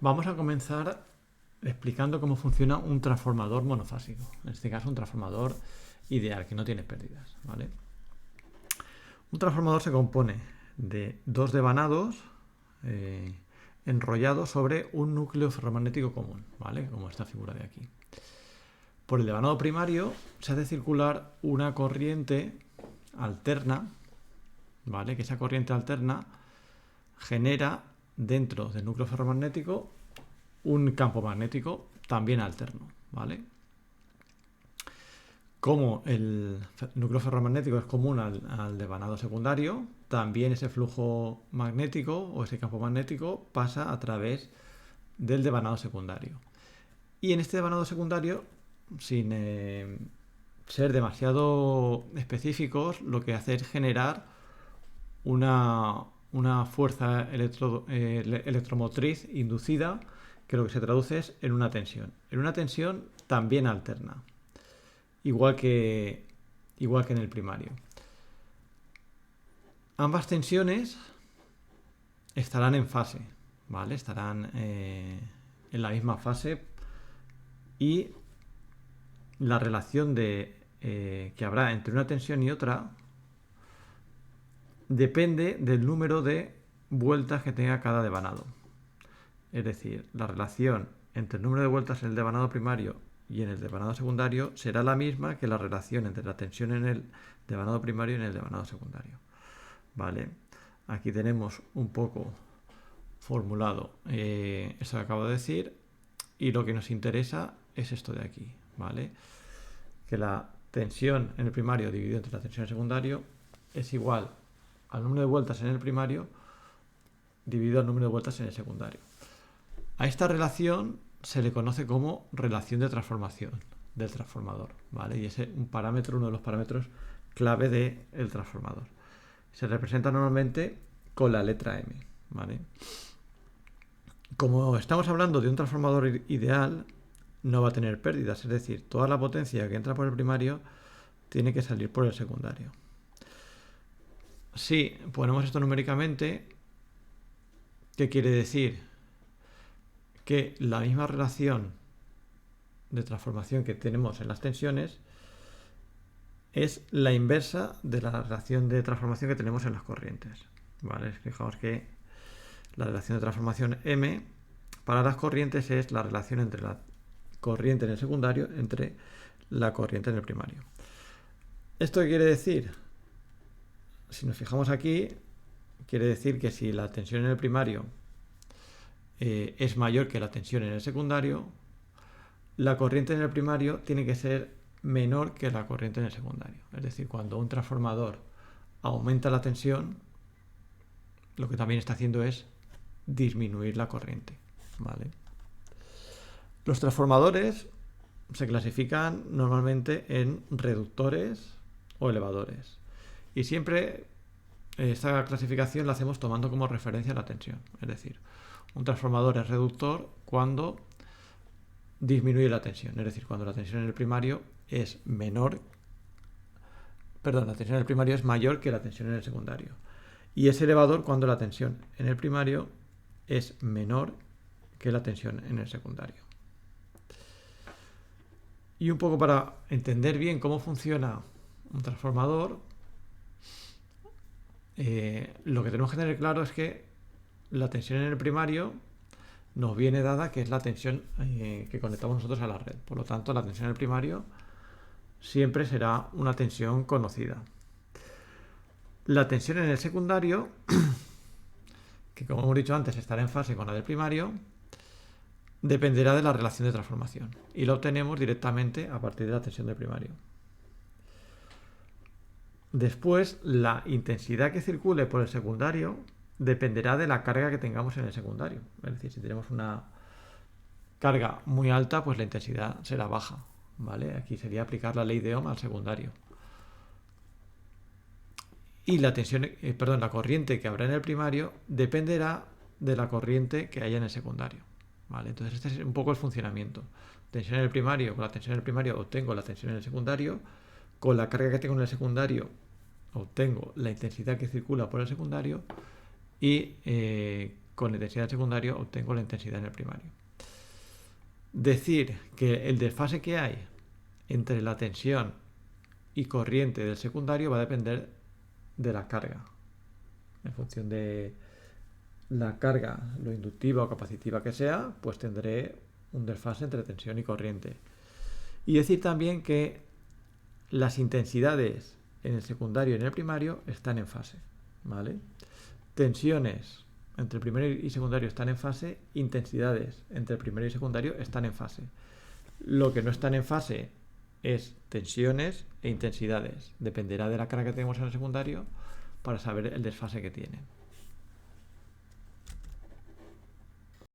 Vamos a comenzar explicando cómo funciona un transformador monofásico. En este caso, un transformador ideal, que no tiene pérdidas, ¿vale? Un transformador se compone de dos devanados enrollados sobre un núcleo ferromagnético común, ¿vale? Como esta figura de aquí. Por el devanado primario se hace circular una corriente alterna, ¿vale? Que esa corriente alterna genera dentro del núcleo ferromagnético un campo magnético también alterno, ¿vale? Como el núcleo ferromagnético es común al devanado secundario, también ese flujo magnético o ese campo magnético pasa a través del devanado secundario. Y en este devanado secundario, sin ser demasiado específicos, lo que hace es generar una fuerza electromotriz inducida, que lo que se traduce es en una tensión también alterna, igual que en el primario. Ambas tensiones estarán en fase, ¿vale? Estarán en la misma fase, y la relación que habrá entre una tensión y otra depende del número de vueltas que tenga cada devanado. Es decir, la relación entre el número de vueltas en el devanado primario y en el devanado secundario será la misma que la relación entre la tensión en el devanado primario y en el devanado secundario. ¿Vale? Aquí tenemos un poco formulado eso que acabo de decir, y lo que nos interesa es esto de aquí, ¿vale? Que la tensión en el primario dividido entre la tensión en el secundario es igual al número de vueltas en el primario dividido al número de vueltas en el secundario. A esta relación se le conoce como relación de transformación del transformador, ¿vale? Y es uno de los parámetros clave del transformador. Se representa normalmente con la letra M, ¿vale? Como estamos hablando de un transformador ideal, no va a tener pérdidas, es decir, toda la potencia que entra por el primario tiene que salir por el secundario. Si ponemos esto numéricamente, ¿qué quiere decir? Que la misma relación de transformación que tenemos en las tensiones es la inversa de la relación de transformación que tenemos en las corrientes, ¿vale? Fijaos que la relación de transformación M para las corrientes es la relación entre la corriente en el secundario entre la corriente en el primario. ¿Esto qué quiere decir? Si nos fijamos aquí, quiere decir que si la tensión en el primario es mayor que la tensión en el secundario, la corriente en el primario tiene que ser menor que la corriente en el secundario. Es decir, cuando un transformador aumenta la tensión, lo que también está haciendo es disminuir la corriente, ¿vale? Los transformadores se clasifican normalmente en reductores o elevadores, y siempre esta clasificación la hacemos tomando como referencia la tensión. Es decir, un transformador es reductor cuando disminuye la tensión, es decir, cuando la tensión en el primario es mayor que la tensión en el secundario. Y es elevador cuando la tensión en el primario es menor que la tensión en el secundario. Y un poco para entender bien cómo funciona un transformador, lo que tenemos que tener claro es que la tensión en el primario nos viene dada, que es la tensión que conectamos nosotros a la red. Por lo tanto, la tensión en el primario siempre será una tensión conocida. La tensión en el secundario, que como hemos dicho antes estará en fase con la del primario, dependerá de la relación de transformación, y la obtenemos directamente a partir de la tensión del primario. Después, la intensidad que circule por el secundario dependerá de la carga que tengamos en el secundario. Es decir, si tenemos una carga muy alta, pues la intensidad será baja, ¿vale? Aquí sería aplicar la ley de Ohm al secundario. Y la corriente que habrá en el primario dependerá de la corriente que haya en el secundario, ¿vale? Entonces este es un poco el funcionamiento. Tensión en el primario, con la tensión en el primario obtengo la tensión en el secundario, con la carga que tengo en el secundario obtengo la intensidad que circula por el secundario, y con la intensidad del secundario obtengo la intensidad en el primario. Decir que el desfase que hay entre la tensión y corriente del secundario va a depender de la carga. En función de la carga, lo inductiva o capacitiva que sea, pues tendré un desfase entre tensión y corriente. Y decir también que las intensidades en el secundario y en el primario están en fase, ¿vale? Tensiones entre el primero y secundario están en fase, intensidades entre el primero y secundario están en fase. Lo que no están en fase es tensiones e intensidades. Dependerá de la carga que tenemos en el secundario para saber el desfase que tienen.